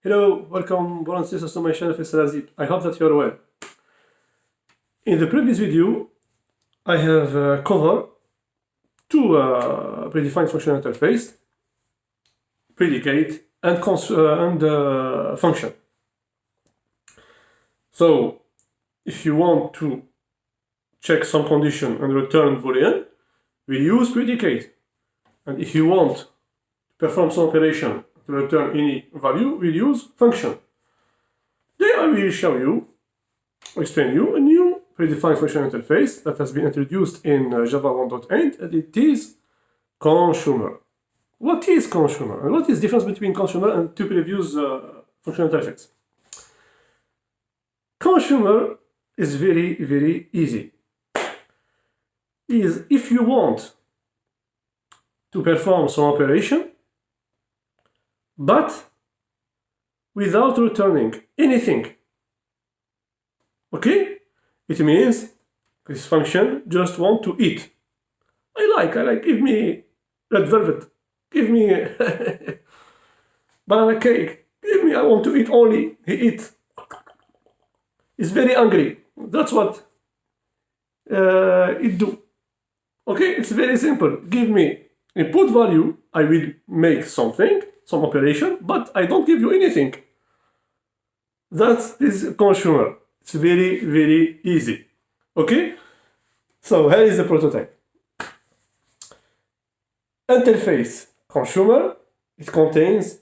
Hello, welcome, brothers and sisters to my channel, Faisal Azib. I hope that you're well. In the previous video, I have covered two predefined functional interface, predicate and function. So, if you want to check some condition and return Boolean, we use predicate. And if you want to perform some operation to return any value, we'll use function. Then I will show you, explain you a new predefined functional interface that has been introduced in Java 1.8, and it is consumer. What is consumer? And what is the difference between consumer and two previous functional interface? Consumer is very easy. Is if you want to perform some operation, but without returning anything. Okay? It means this function just want to eat. I like, give me red velvet, give me banana cake, give me, I want to eat only. He eats. He's very hungry. That's what it do. Okay? It's very simple. Give me input value, I will make something, some operation, but I don't give you anything. That is consumer. It's very easy. Okay? So here is the prototype. Interface consumer, it contains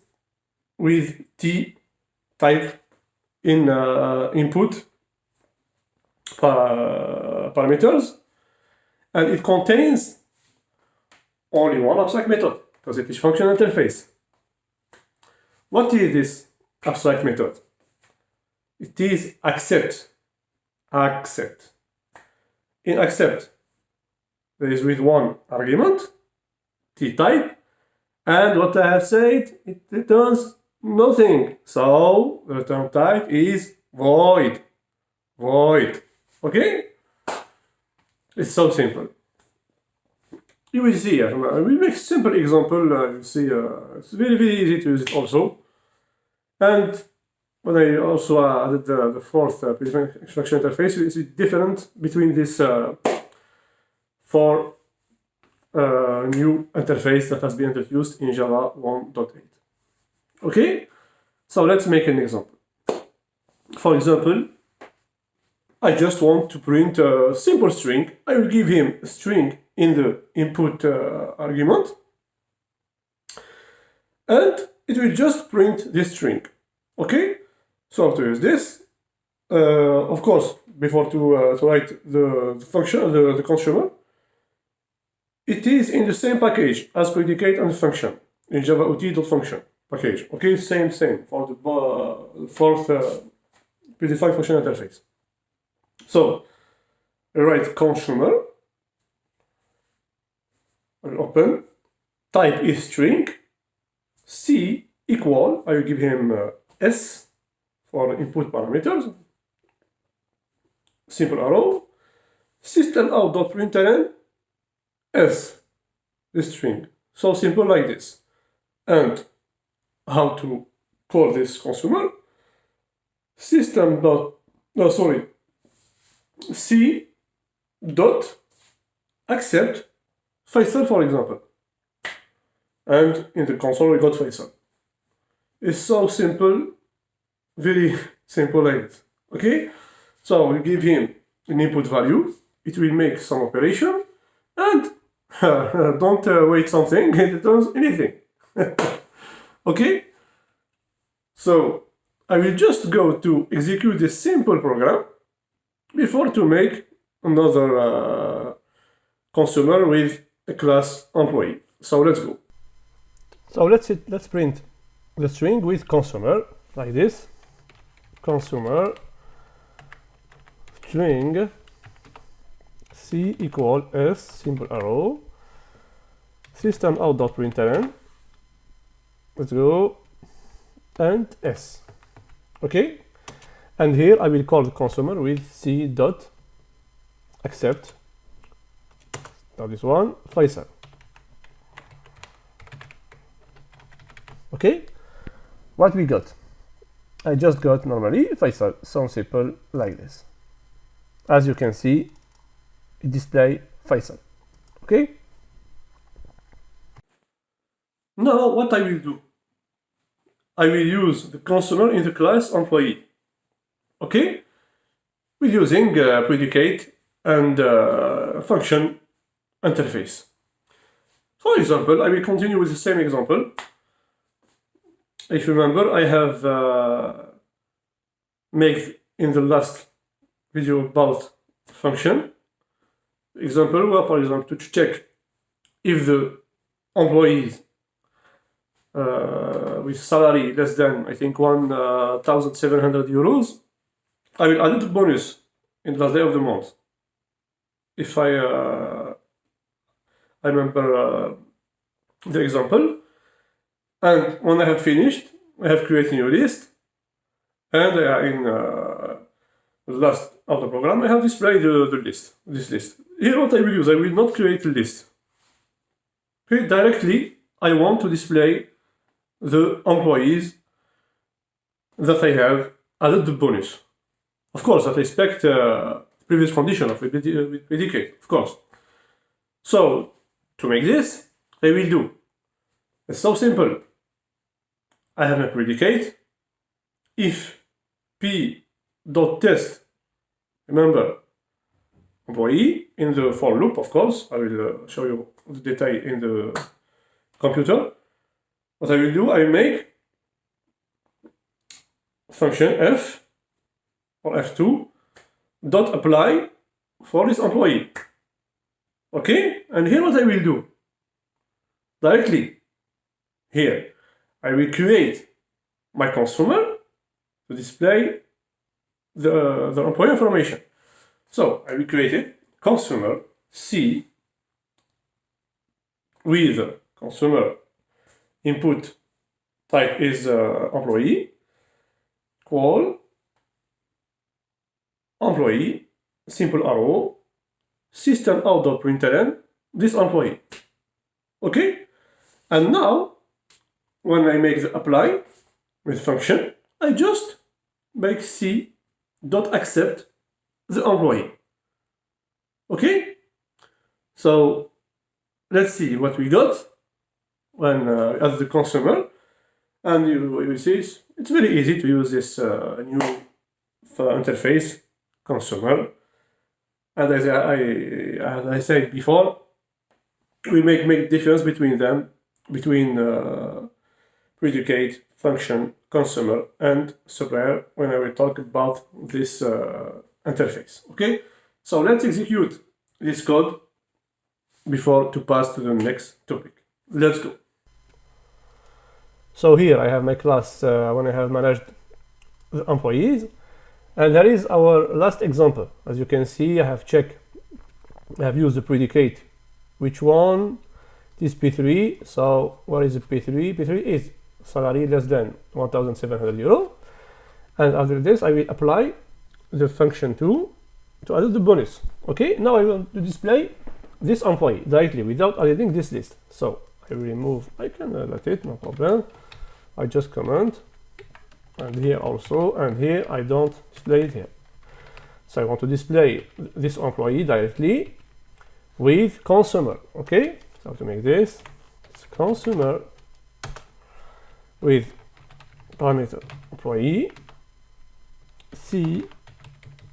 with T type in input parameters, and it contains only one abstract method because it is functional interface. What is this abstract method? It is accept. In accept, there is with one argument, T type, and what I have said, it returns nothing. So the return type is void. Okay? It's so simple. You will see, we make simple example, you see, it's very easy to use it also. And when I also added the fourth functional interface, you see different between this four new interface that has been introduced in Java 1.8. Okay? So let's make an example. For example, I just want to print a simple string. I will give him a string in the input argument, and it will just print this string. Okay? So to use this, of course, before to write the function, the consumer, it is in the same package as predicate and function in Java OT.function package. Okay, same for the fourth predefined functional interface. So I write consumer, I'll open, type is string, C equal, I will give him S for input parameters, simple arrow, system.out.println S, the string. So simple like this. And how to call this consumer? C dot accept Faisal, for example. And in the console we got Faisal. It's so simple, very simple like this. Okay? So we give him an input value, it will make some operation, and don't wait something, it returns anything. Okay? So I will just go to execute this simple program before to make another consumer with a class employee. So let's go. So let's print the string with consumer like this. Consumer string C equal S, simple arrow, system out.println, let's go, and S. Okay? And here I will call the consumer with C dot accept. Now this one, Faisal. Okay? What we got? I just got normally Faisal, sounds simple like this. As you can see, it display Faisal. Okay. Now what I will do, I will use the consumer in the class employee. Okay, with using predicate and function interface. For example, I will continue with the same example. If you remember, I have made in the last video about function example where, for example, to check if the employees with salary less than, I think, 1,700 euros, I will add the bonus in the last day of the month. If I remember the example, and when I have finished, I have created a new list, and in the last of the program, I have displayed this list. Here what I will use, I will not create a list. Okay, directly, I want to display the employees that I have added the bonus. Of course, that respect previous condition of predicate, of course. So, to make this, I will do. It's so simple. I have a predicate. If p.test, remember, employee in the for loop, of course. I will show you the detail in the computer. What I will do, I make function f or f2 dot apply for this employee. Okay, and here what I will do directly here, I will create my consumer to display the employee information. So I will create it consumer C with consumer input type is employee, call employee, simple arrow, system out.println, this employee. Okay? And now, when I make the apply with function, I just make c.accept the employee. Okay? So, let's see what we got when as the consumer, and you will see it's very easy to use this new interface consumer. And as I said before, we make difference between them, between predicate, function, consumer, and supplier when I will talk about this interface. Okay, so let's execute this code before to pass to the next topic. Let's go. So here I have my class when I have managed the employees, and there is our last example. As you can see, I have checked, I have used the predicate. Which one? This P3. So what is the P3? P3 is salary less than 1,700 euro. And after this, I will apply the function to add the bonus. Okay, now I want to display this employee directly without adding this list. So I will remove, I can let it, no problem. I just comment, and here also, and here I don't display it here. So I want to display this employee directly with consumer. Okay, so to make this, it's consumer with parameter employee, C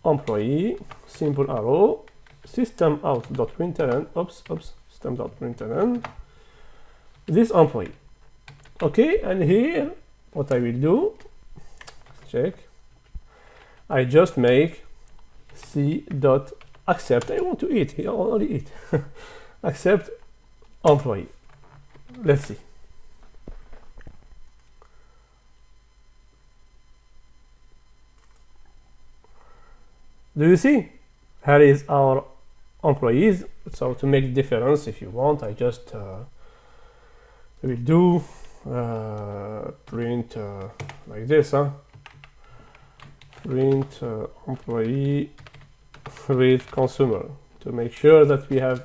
employee, simple arrow, system out.println, system.println, this employee. Okay, and here what I will do, check, I just make c.accept. I want to eat, I only eat. Accept employee. Let's see. Do you see? Here is our employees. So to make difference, if you want, I just will do print like this, print employee with consumer to make sure that we have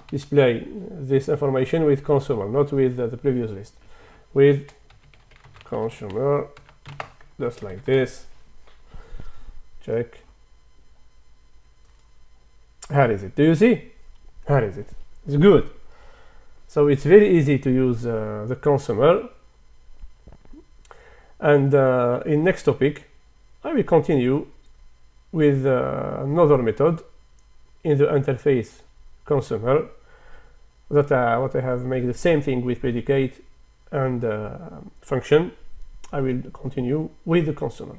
display this information with consumer, not with the previous list, with consumer just like this. Check. How is it? Do you see? How is it? It's good. So it's very easy to use the consumer. And in next topic, I will continue with another method in the interface consumer that what I have made the same thing with predicate and function. I will continue with the consumer.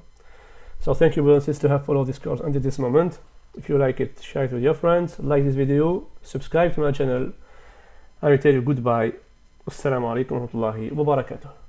So thank you, brothers and sisters, to have followed this course until this moment. If you like it, share it with your friends, like this video, subscribe to my channel. I will tell you goodbye. Assalamu alaikum wa rahmatullahi wa barakatuh.